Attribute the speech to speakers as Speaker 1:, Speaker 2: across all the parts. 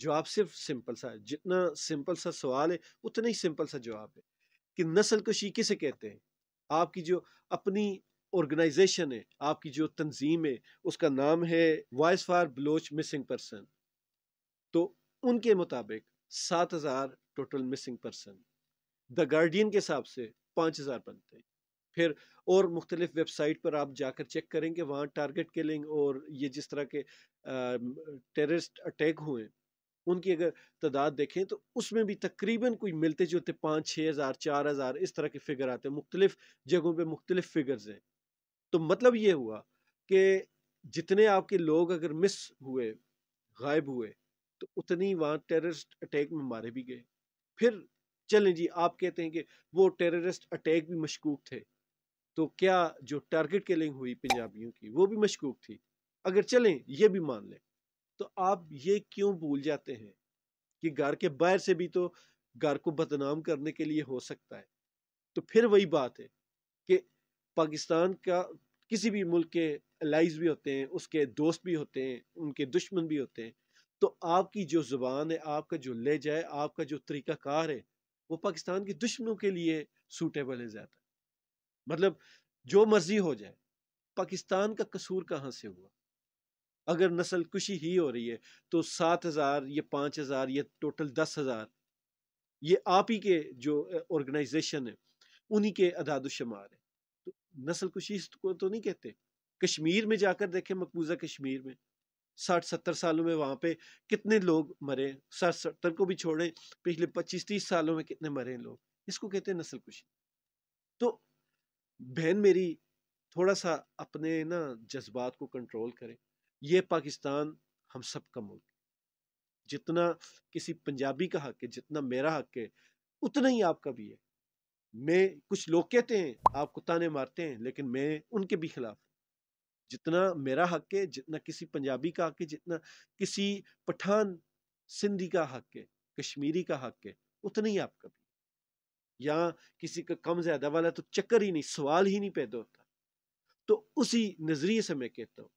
Speaker 1: جواب صرف سمپل سا ہے، جتنا سمپل سا سوال ہے اتنا ہی سمپل سا جواب ہے کہ نسل کشی کسے کہتے ہیں۔ آپ کی جو اپنی آرگنائزیشن ہے، آپ کی جو تنظیم ہے، اس کا نام ہے Voice for Baloch Missing Person, تو ان کے مطابق 7,000 total missing person, the Guardian کے حساب سے 5,000 بنتے ہیں۔ پھر اور مختلف ویب سائٹ پر آپ جا کر چیک کریں گے، وہاں ٹارگٹ کلنگ اور یہ جس طرح کے ٹیررسٹ اٹیک ہوئے ان کی اگر تعداد دیکھیں تو اس میں بھی تقریباً کوئی ملتے جلتے 5,000 6,000 4,000 اس طرح کے فگر آتے ہیں، مختلف جگہوں پہ مختلف فگرز ہیں۔ تو مطلب یہ ہوا کہ جتنے آپ کے لوگ اگر مس ہوئے، غائب ہوئے، تو اتنی وہاں ٹیررسٹ اٹیک میں مارے بھی گئے۔ پھر چلیں جی، آپ کہتے ہیں کہ وہ ٹیررسٹ اٹیک بھی مشکوک تھے، تو کیا جو ٹارگٹ کلنگ ہوئی پنجابیوں کی وہ بھی مشکوک تھی؟ اگر چلیں یہ بھی مان لیں، تو آپ یہ کیوں بھول جاتے ہیں کہ گھر کے باہر سے بھی تو گھر کو بدنام کرنے کے لیے ہو سکتا ہے؟ تو پھر وہی بات ہے کہ پاکستان کا کسی بھی ملک کے الائز بھی ہوتے ہیں، اس کے دوست بھی ہوتے ہیں، ان کے دشمن بھی ہوتے ہیں، تو آپ کی جو زبان ہے، آپ کا جو لہجہ ہے، آپ کا جو طریقہ کار ہے، وہ پاکستان کے دشمنوں کے لیے سوٹیبل ہے زیادہ۔ مطلب جو مرضی ہو جائے، پاکستان کا قصور کہاں سے ہوا؟ اگر نسل کشی ہی ہو رہی ہے تو 7,000 یہ 5,000 یہ ٹوٹل 10,000 یہ آپ ہی کے جو آرگنائزیشن ہے انہی کے اعداد و شمار ہے۔ تو نسل کشی کو تو نہیں کہتے۔ کشمیر میں جا کر دیکھیں، مقبوضہ کشمیر میں 60-70 سالوں میں وہاں پہ کتنے لوگ مرے، 60-70 کو بھی چھوڑیں، پچھلے 25-30 سالوں میں کتنے مرے لوگ، اس کو کہتے ہیں نسل کشی۔ تو بہن میری، تھوڑا سا اپنے جذبات کو کنٹرول کریں۔ یہ پاکستان ہم سب کا ملک، جتنا کسی پنجابی کا حق ہے، جتنا میرا حق ہے، اتنا ہی آپ کا بھی ہے۔ میں کچھ لوگ کہتے ہیں آپ کو تانے مارتے ہیں، لیکن میں ان کے بھی خلاف ہوں۔ جتنا میرا حق ہے، جتنا کسی پنجابی کا حق ہے، جتنا کسی پٹھان سندھی کا حق ہے، کشمیری کا حق ہے، اتنا ہی آپ کا بھی۔ یہاں کسی کا کم زیادہ والا تو چکر ہی نہیں، سوال ہی نہیں پیدا ہوتا۔ تو اسی نظریے سے میں کہتا ہوں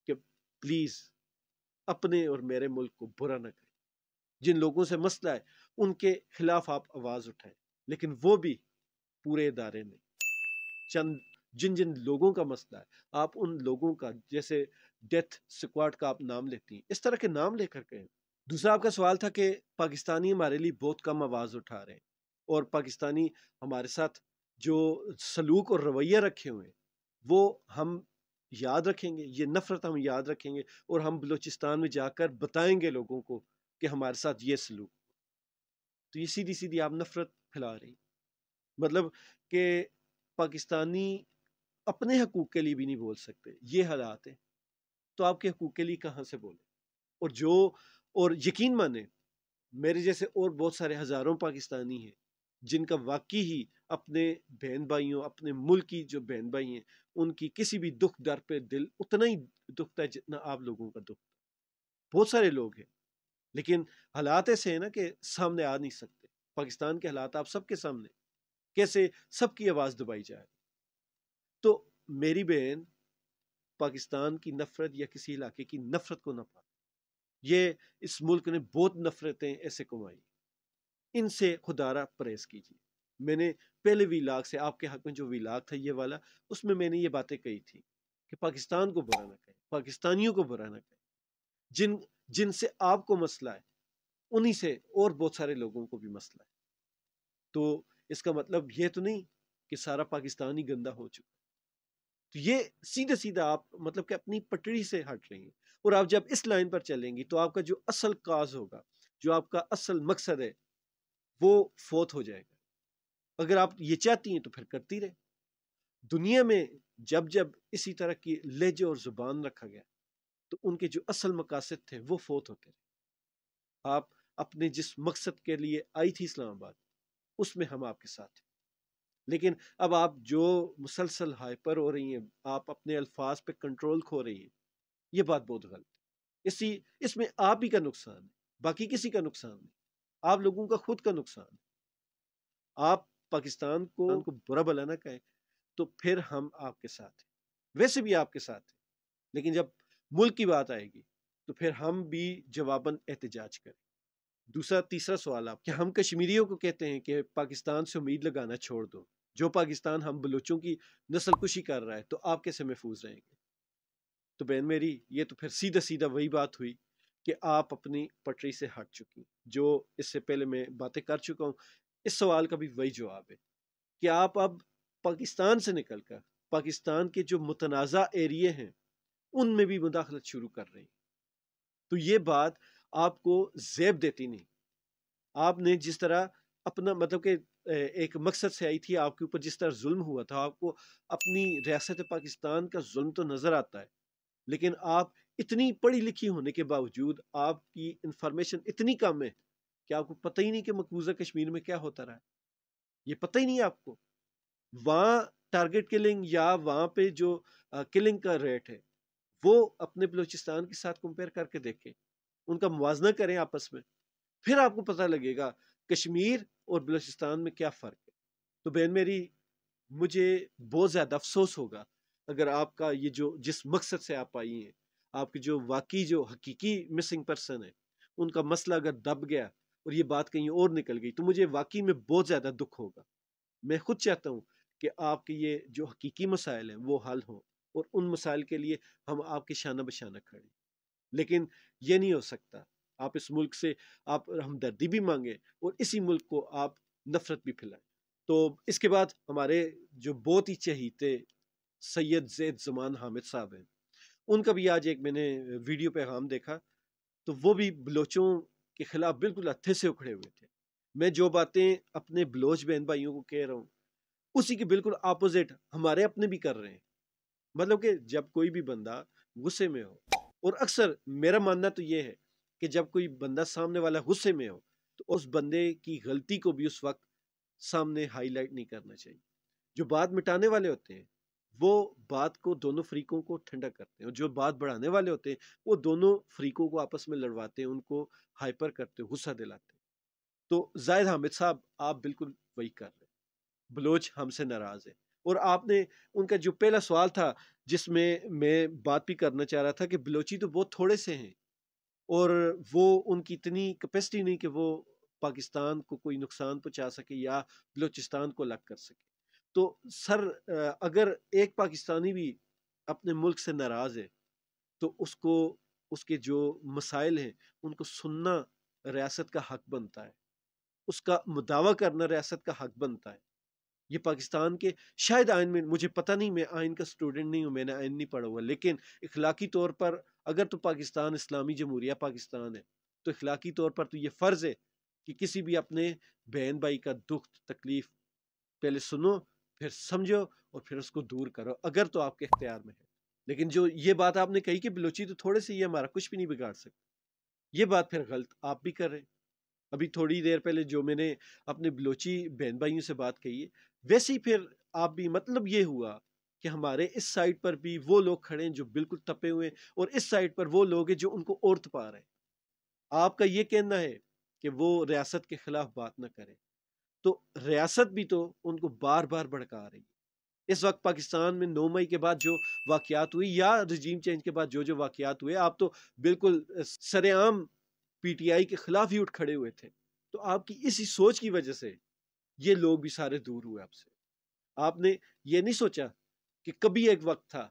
Speaker 1: کہ پلیز اپنے اور میرے ملک کو برا نہ کریں۔ جن لوگوں سے مسئلہ ہے ان کے خلاف آپ آواز اٹھائیں، لیکن وہ بھی پورے ادارے نہیں، چند جن لوگوں کا مسئلہ ہے آپ ان لوگوں کا، جیسے ڈیتھ سکواڈ کا آپ نام لیتی ہیں، اس طرح کے نام لے کر کہیں۔ دوسرا آپ کا سوال تھا کہ پاکستانی ہمارے لیے بہت کم آواز اٹھا رہے ہیں، اور پاکستانی ہمارے ساتھ جو سلوک اور رویہ رکھے ہوئے ہیں وہ ہم یاد رکھیں گے، یہ نفرت ہم یاد رکھیں گے، اور ہم بلوچستان میں جا کر بتائیں گے لوگوں کو کہ ہمارے ساتھ یہ سلوک۔ تو یہ سیدھی سیدھی آپ نفرت پھیلا رہی، مطلب کہ پاکستانی اپنے حقوق کے لیے بھی نہیں بول سکتے، یہ حالات ہیں، تو آپ کے حقوق کے لیے کہاں سے بولیں؟ اور یقین مانیں، میرے جیسے اور بہت سارے ہزاروں پاکستانی ہیں جن کا واقعی ہی اپنے بہن بھائیوں، اپنے ملک کی جو بہن بھائی ہیں، ان کی کسی بھی دکھ در پہ دل اتنا ہی دکھتا ہے جتنا آپ لوگوں کا دکھ۔ بہت سارے لوگ ہیں، لیکن حالات ایسے ہیں نا کہ سامنے آ نہیں سکتے۔ پاکستان کے حالات آپ سب کے سامنے، کیسے سب کی آواز دبائی جائے۔ تو میری بہن، پاکستان کی نفرت یا کسی علاقے کی نفرت کو نہ پا، یہ اس ملک نے بہت نفرتیں ایسے کمائی، ان سے خدا را پرہیز کیجیے۔ میں نے پہلے ویلاگ سے آپ کے حق میں جو ویلاگ تھا یہ والا، اس میں نے یہ باتیں کہی تھی کہ پاکستان کو برا نہ کہیں، پاکستانیوں کو برا نہ کہیں، جن سے آپ کو مسئلہ ہے انہی سے اور بہت سارے لوگوں کو بھی مسئلہ ہے۔ تو اس کا مطلب یہ تو نہیں کہ سارا پاکستان ہی گندا ہو چکا۔ تو یہ سیدھا سیدھا آپ مطلب کہ اپنی پٹڑی سے ہٹ رہی ہیں، اور آپ جب اس لائن پر چلیں گی تو آپ کا جو اصل کاز ہوگا، جو آپ کا اصل مقصد ہے، وہ فوت ہو جائے گا۔ اگر آپ یہ چاہتی ہیں تو پھر کرتی رہے۔ دنیا میں جب اسی طرح کی لہجے اور زبان رکھا گیا تو ان کے جو اصل مقاصد تھے وہ فوت ہوتے رہے۔ آپ اپنے جس مقصد کے لیے آئی تھی اسلام آباد، اس میں ہم آپ کے ساتھ ہیں، لیکن اب آپ جو مسلسل ہائپر ہو رہی ہیں، آپ اپنے الفاظ پہ کنٹرول کھو رہی ہیں، یہ بات بہت غلط ہے۔ اس میں آپ ہی کا نقصان ہے، باقی کسی کا نقصان نہیں، آپ لوگوں کا خود کا نقصان ہے۔ آپ پاکستان کو برا بھلا نہ کہیں تو پھر ہم آپ کے ساتھ ہیں، ویسے بھی آپ کے ساتھ ہیں، لیکن جب ملک کی بات آئے گی تو پھر ہم بھی جواباً احتجاج کریں۔ تیسرا سوال آپ کہ ہم کشمیریوں کو کہتے ہیں کہ پاکستان سے امید لگانا چھوڑ دو، جو پاکستان ہم بلوچوں کی نسل کشی کر رہا ہے تو آپ کیسے محفوظ رہیں گے؟ تو بہن میری، یہ تو پھر سیدھا سیدھا وہی بات ہوئی کہ آپ اپنی پٹری سے ہٹ چکی، جو اس سے پہلے میں باتیں کر چکا ہوں۔ اس سوال کا بھی وہی جواب ہے کہ آپ اب پاکستان سے نکل کر پاکستان کے جو متنازع ایریے ہیں ان میں بھی مداخلت شروع کر رہی ہیں۔ تو یہ بات آپ کو زیب دیتی نہیں۔ آپ نے جس طرح اپنا مطلب کہ ایک مقصد سے آئی تھی، آپ کے اوپر جس طرح ظلم ہوا تھا، آپ کو اپنی ریاست پاکستان کا ظلم تو نظر آتا ہے، لیکن آپ اتنی پڑھی لکھی ہونے کے باوجود آپ کی انفارمیشن اتنی کم ہے کہ آپ کو پتہ ہی نہیں کہ مقبوضہ کشمیر میں کیا ہوتا رہا ہے۔ یہ پتہ ہی نہیں ہے آپ کو۔ وہاں ٹارگٹ کلنگ یا وہاں پہ جو کلنگ کا ریٹ ہے وہ اپنے بلوچستان کے ساتھ کمپیئر کر کے دیکھیں، ان کا موازنہ کریں آپس میں، پھر آپ کو پتہ لگے گا کشمیر اور بلوچستان میں کیا فرق ہے۔ تو بہن میری، مجھے بہت زیادہ افسوس ہوگا اگر آپ کا یہ جو جس مقصد سے آپ آئی ہیں، آپ کے جو واقعی جو حقیقی مسنگ پرسن ہے، ان کا مسئلہ اگر دب گیا اور یہ بات کہیں اور نکل گئی تو مجھے واقعی میں بہت زیادہ دکھ ہوگا۔ میں خود چاہتا ہوں کہ آپ کے یہ جو حقیقی مسائل ہیں وہ حل ہوں، اور ان مسائل کے لیے ہم آپ کے شانہ بشانہ کھڑے، لیکن یہ نہیں ہو سکتا۔ آپ اس ملک سے آپ ہمدردی بھی مانگیں اور اسی ملک کو آپ نفرت بھی پھیلائیں۔ تو اس کے بعد ہمارے جو بہت ہی چہیتے سید زید زمان حامد صاحب ہیں، ان کا بھی آج ایک میں نے ویڈیو پیغام دیکھا، تو وہ بھی بلوچوں کے خلاف بالکل ہتھے سے اکھڑے ہوئے تھے۔ میں جو باتیں اپنے بلوچ بہن بھائیوں کو کہہ رہا ہوں اسی کے بالکل اپوزٹ ہمارے اپنے بھی کر رہے ہیں۔ مطلب کہ جب کوئی بھی بندہ غصے میں ہو، اور اکثر میرا ماننا تو یہ ہے کہ جب کوئی بندہ سامنے والا غصے میں ہو تو اس بندے کی غلطی کو بھی اس وقت سامنے ہائی لائٹ نہیں کرنا چاہیے۔ جو بات مٹانے والے ہوتے ہیں وہ بات کو دونوں فریقوں کو ٹھنڈا کرتے ہیں، اور جو بات بڑھانے والے ہوتے ہیں وہ دونوں فریقوں کو آپس میں لڑواتے ہیں، ان کو ہائپر کرتے ہیں، غصہ دلاتے ہیں۔ تو زاہد حامد صاحب، آپ بالکل وہی کر رہے ہیں۔ بلوچ ہم سے ناراض ہے، اور آپ نے ان کا جو پہلا سوال تھا جس میں میں بات بھی کرنا چاہ رہا تھا کہ بلوچی تو بہت تھوڑے سے ہیں، اور وہ ان کی اتنی کیپیسٹی نہیں کہ وہ پاکستان کو کوئی نقصان پہنچا سکے یا بلوچستان کو الگ کر سکے۔ تو سر، اگر ایک پاکستانی بھی اپنے ملک سے ناراض ہے تو اس کو اس کے جو مسائل ہیں ان کو سننا ریاست کا حق بنتا ہے، اس کا مداوع کرنا ریاست کا حق بنتا ہے۔ یہ پاکستان کے شاید آئین میں، مجھے پتہ نہیں، میں آئین کا سٹوڈنٹ نہیں ہوں، میں نے آئین نہیں پڑھا ہوا، لیکن اخلاقی طور پر اگر تو پاکستان اسلامی جمہوریہ پاکستان ہے تو اخلاقی طور پر تو یہ فرض ہے کہ کسی بھی اپنے بہن بھائی کا دکھ تکلیف پہلے سنو، پھر سمجھو، اور پھر اس کو دور کرو اگر تو آپ کے اختیار میں ہے۔ لیکن جو یہ بات آپ نے کہی کہ بلوچی تو تھوڑے سے، یہ ہمارا کچھ بھی نہیں بگاڑ سکتا، یہ بات پھر غلط آپ بھی کر رہے ہیں۔ ابھی تھوڑی دیر پہلے جو میں نے اپنے بلوچی بہن بھائیوں سے بات کہی ہے، ویسے ہی پھر آپ بھی، مطلب یہ ہوا کہ ہمارے اس سائڈ پر بھی وہ لوگ کھڑے ہیں جو بالکل تپے ہوئے ہیں، اور اس سائڈ پر وہ لوگ ہیں جو ان کو اور تپا رہے ہیں۔ آپ کا یہ کہنا ہے کہ وہ ریاست کے خلاف بات نہ کرے، تو ریاست بھی تو ان کو بار بار بھڑکا رہی ہے۔ اس وقت پاکستان میں 9 مئی کے بعد جو واقعات ہوئی یا رجیم چینج کے بعد جو واقعات ہوئے، آپ تو بالکل سر عام پی ٹی آئی کے خلاف ہی اٹھ کھڑے ہوئے تھے۔ تو آپ کی اسی سوچ کی وجہ سے یہ لوگ بھی سارے دور ہوئے آپ سے۔ آپ نے یہ نہیں سوچا کہ کبھی ایک وقت تھا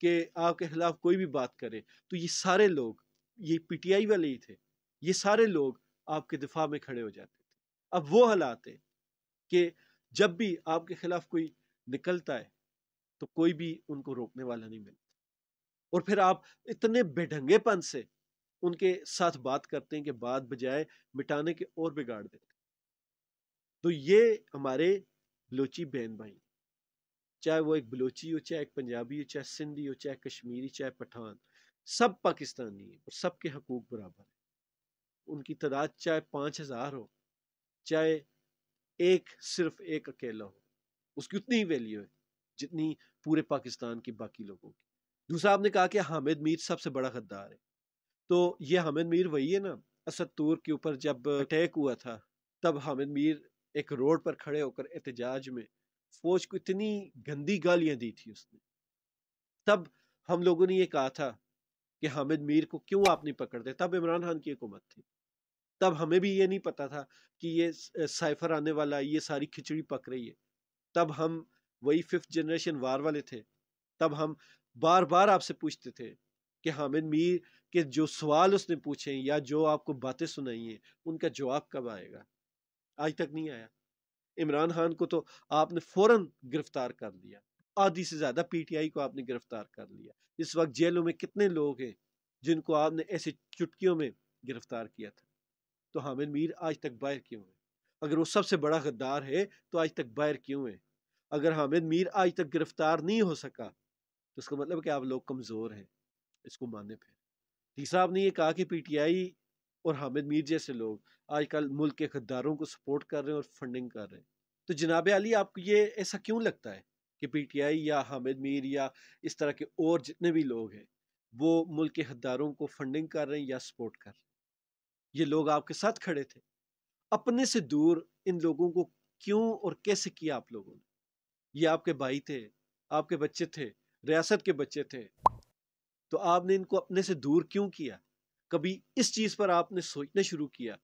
Speaker 1: کہ آپ کے خلاف کوئی بھی بات کرے تو یہ سارے لوگ، یہ پی ٹی آئی والے ہی تھے، یہ سارے لوگ آپ کے دفاع میں کھڑے ہو جاتے تھے۔ اب وہ حالات ہے کہ جب بھی آپ کے خلاف کوئی نکلتا ہے تو کوئی بھی ان کو روکنے والا نہیں ملتا، اور پھر آپ اتنے بے ڈھنگے پن سے ان کے ساتھ بات کرتے ہیں کہ بات بجائے مٹانے کے اور بگاڑ دیتے۔ تو یہ ہمارے بلوچی بہن بھائی، چاہے وہ ایک بلوچی ہو، چاہے ایک پنجابی ہو، چاہے سندھی ہو، چاہے کشمیری، چاہے پٹھان، سب پاکستانی ہیں اور سب کے حقوق برابر ہیں۔ ان کی تعداد چاہے 5000 ہو، چاہے صرف ایک اکیلا ہو، اس کی اتنی ہی ویلیو ہے جتنی پورے پاکستان کی باقی لوگوں کی۔ دوسرا آپ نے کہا کہ حامد میر سب سے بڑا غدار ہے، تو یہ حامد میر وہی ہے نا، اسد طور کے اوپر جب اٹیک ہوا تھا تب حامد میر ایک روڈ پر کھڑے ہو کر احتجاج میں فوج کو اتنی گندی گالیاں دی تھی اس نے۔ تب ہم لوگوں نے یہ کہا تھا کہ حامد میر کو کیوں آپ نہیں پکڑتے. تب عمران خان کی حکومت تھی. تب ہمیں بھی یہ نہیں پتا تھا کہ یہ سائفر آنے والا ہے, یہ ساری کھچڑی پک رہی ہے. تب ہم وہی 5th جنریشن وار والے تھے. تب ہم بار بار آپ سے پوچھتے تھے کہ حامد میر کے جو سوال اس نے پوچھے ہیں یا جو آپ کو باتیں سنائی ہیں ان کا جواب کب آئے گا. آج تک نہیں آیا. عمران خان کو تو آپ نے فوراً گرفتار کر لیا. آدھی سے زیادہ پی ٹی آئی کو آپ نے گرفتار کر لیا. اس وقت جیلوں میں کتنے لوگ ہیں جن کو آپ نے ایسے چٹکیوں میں گرفتار کیا تھا. تو حامد میر آج تک باہر کیوں ہے؟ اگر وہ سب سے بڑا غدار ہے تو آج تک باہر کیوں ہے؟ اگر حامد میر آج تک گرفتار نہیں ہو سکا تو اس کا مطلب کہ آپ لوگ کمزور ہیں. اس کو ماننے پھر. تیسرا آپ نے یہ کہا کہ پی ٹی آئی اور حامد میر جیسے لوگ آج کل ملک کے غداروں کو سپورٹ کر رہے ہیں اور فنڈنگ کر رہے ہیں. تو جناب علی آپ کو یہ ایسا کیوں لگتا ہے کہ پی ٹی آئی یا حامد میر یا اس طرح کے اور جتنے بھی لوگ ہیں وہ ملک کے غداروں کو فنڈنگ کر رہے ہیں یا سپورٹ کر رہے ہیں؟ یہ لوگ آپ کے ساتھ کھڑے تھے. اپنے سے دور ان لوگوں کو کیوں اور کیسے کیا آپ لوگوں نے؟ یہ آپ کے بھائی تھے, آپ کے بچے تھے, ریاست کے بچے تھے. تو آپ نے ان کو اپنے سے دور کیوں کیا؟ کبھی اس چیز پر آپ نے سوچنا شروع کیا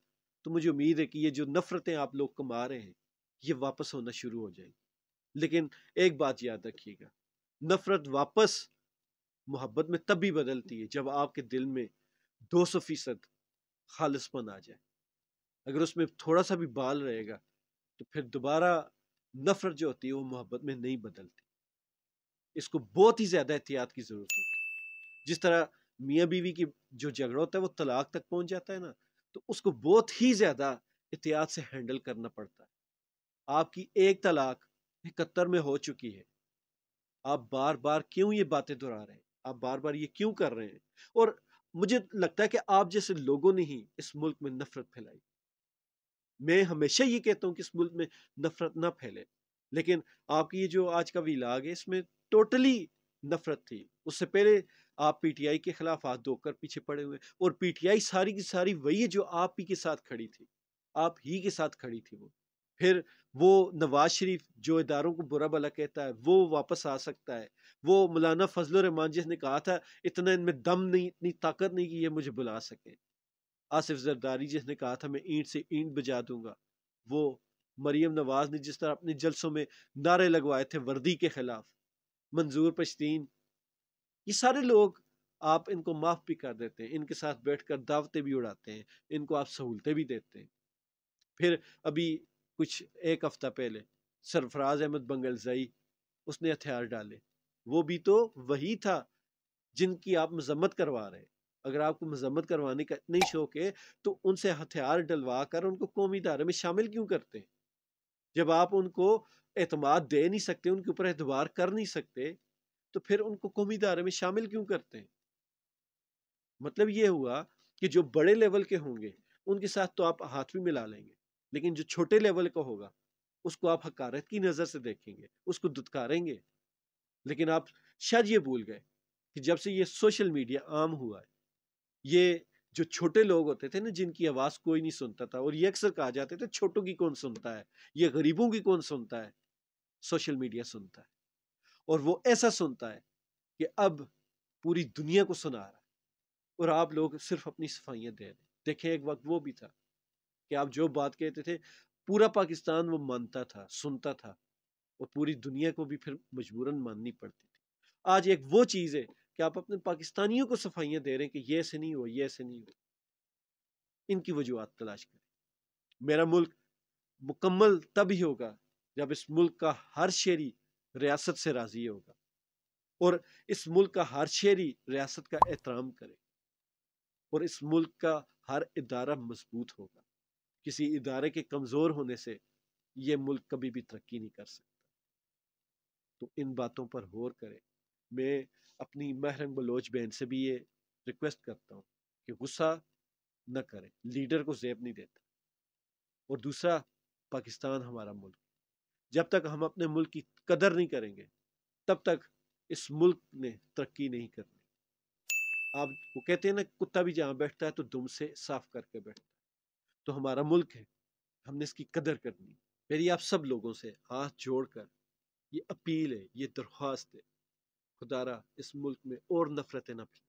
Speaker 1: تو مجھے امید ہے کہ یہ جو نفرتیں آپ لوگ کما رہے ہیں یہ واپس ہونا شروع ہو جائیں گی. لیکن ایک بات یاد رکھیے گا, نفرت واپس محبت میں تب بھی بدلتی ہے جب آپ کے دل میں 200% خالص پن آ جائے. اگر اس میں تھوڑا سا بھی بال رہے گا تو پھر دوبارہ نفرت جو ہوتی ہے وہ محبت میں نہیں بدلتی. اس کو بہت ہی زیادہ احتیاط کی ضرورت ہوتی ہے. جس طرح میاں بیوی کی جو جھگڑا ہوتا ہے وہ طلاق تک پہنچ جاتا ہے نا, تو اس کو بہت ہی زیادہ احتیاط سے ہینڈل کرنا پڑتا ہے. آپ کی ایک طلاق 71 میں ہو چکی ہے. آپ بار بار کیوں یہ باتیں دہرا رہے ہیں؟ آپ بار بار یہ کیوں کر رہے ہیں؟ اور مجھے لگتا ہے کہ آپ جیسے لوگوں نے ہی اس ملک میں نفرت پھیلائی. میں ہمیشہ یہ کہتا ہوں کہ اس ملک میں نفرت نہ پھیلے, لیکن آپ کی یہ جو آج کا ویلاگ ہے اس میں ٹوٹلی نفرت تھی. اس سے پہلے آپ پی ٹی آئی کے خلاف ہاتھ دھو کر پیچھے پڑے ہوئے, اور پی ٹی آئی ساری کی ساری وہی ہے جو آپ ہی کے ساتھ کھڑی تھی. آپ ہی کے ساتھ کھڑی تھی. پھر وہ نواز شریف جو اداروں کو برا بھلا کہتا ہے وہ واپس آ سکتا ہے. وہ مولانا فضل الرحمان جس نے کہا تھا اتنا ان میں دم نہیں, اتنی طاقت نہیں کہ یہ مجھے بلا سکے. آصف زرداری جس نے کہا تھا میں اینٹ سے اینٹ بجا دوں گا. وہ مریم نواز نے جس طرح اپنے جلسوں میں نعرے لگوائے تھے وردی کے خلاف. منظور پشتین, یہ سارے لوگ آپ ان کو معاف بھی کر دیتے ہیں, ان کے ساتھ بیٹھ کر دعوتیں بھی اڑاتے ہیں, ان کو آپ سہولتیں بھی دیتے ہیں. پھر ابھی کچھ ایک ہفتہ پہلے سرفراز احمد بنگلزئی اس نے ہتھیار ڈالے. وہ بھی تو وہی تھا جن کی آپ مذمت کروا رہے ہیں. اگر آپ کو مذمت کروانے کا اتنا ہی شوق ہے تو ان سے ہتھیار ڈلوا کر ان کو قومی ادارے میں شامل کیوں کرتے ہیں؟ جب آپ ان کو اعتماد دے نہیں سکتے, ان کے اوپر اعتبار کر نہیں سکتے, تو پھر ان کو قومی ادارے میں شامل کیوں کرتے ہیں؟ مطلب یہ ہوا کہ جو بڑے لیول کے ہوں گے ان کے ساتھ تو آپ ہاتھ بھی ملا لیں گے, لیکن جو چھوٹے لیول کا ہوگا اس کو آپ حقارت کی نظر سے دیکھیں گے, اس کو دھتکاریں گے. لیکن آپ شاید یہ بھول گئے کہ جب سے یہ سوشل میڈیا عام ہوا ہے, یہ جو چھوٹے لوگ ہوتے تھے نا جن کی آواز کوئی نہیں سنتا تھا, اور یہ اکثر کہا جاتے تھے چھوٹوں کی کون سنتا ہے, یہ غریبوں کی کون سنتا ہے, سوشل میڈیا سنتا ہے. اور وہ ایسا سنتا ہے کہ اب پوری دنیا کو سنا رہا ہے, اور آپ لوگ صرف اپنی صفائیاں دے رہے ہیں. دیکھیں ایک وقت وہ بھی تھا کہ آپ جو بات کہتے تھے پورا پاکستان وہ مانتا تھا, سنتا تھا, اور پوری دنیا کو بھی پھر مجبوراً ماننی پڑتی تھی. آج ایک وہ چیز ہے کہ آپ اپنے پاکستانیوں کو صفائیاں دے رہے ہیں کہ یہ ایسے نہیں ہو, یہ ایسے نہیں ہو. ان کی وجوہات تلاش کریں. میرا ملک مکمل تب ہی ہوگا جب اس ملک کا ہر شہری ریاست سے راضی ہوگا, اور اس ملک کا ہر شہری ریاست کا احترام کرے, اور اس ملک کا ہر ادارہ مضبوط ہوگا. کسی ادارے کے کمزور ہونے سے یہ ملک کبھی بھی ترقی نہیں کر سکتا. تو ان باتوں پر غور کریں. میں اپنی محرم بلوچ بہن سے بھی یہ ریکویسٹ کرتا ہوں کہ غصہ نہ کریں, لیڈر کو زیب نہیں دیتا. اور دوسرا, پاکستان ہمارا ملک, جب تک ہم اپنے ملک کی قدر نہیں کریں گے تب تک اس ملک نے ترقی نہیں کرنی. آپ وہ کہتے ہیں نا کتا بھی جہاں بیٹھتا ہے تو دم سے صاف کر کے بیٹھتا ہے. تو ہمارا ملک ہے, ہم نے اس کی قدر کرنی. میری آپ سب لوگوں سے ہاتھ جوڑ کر یہ اپیل ہے, یہ درخواست ہے, خدا را اس ملک میں اور نفرتیں نہ پھیلیں.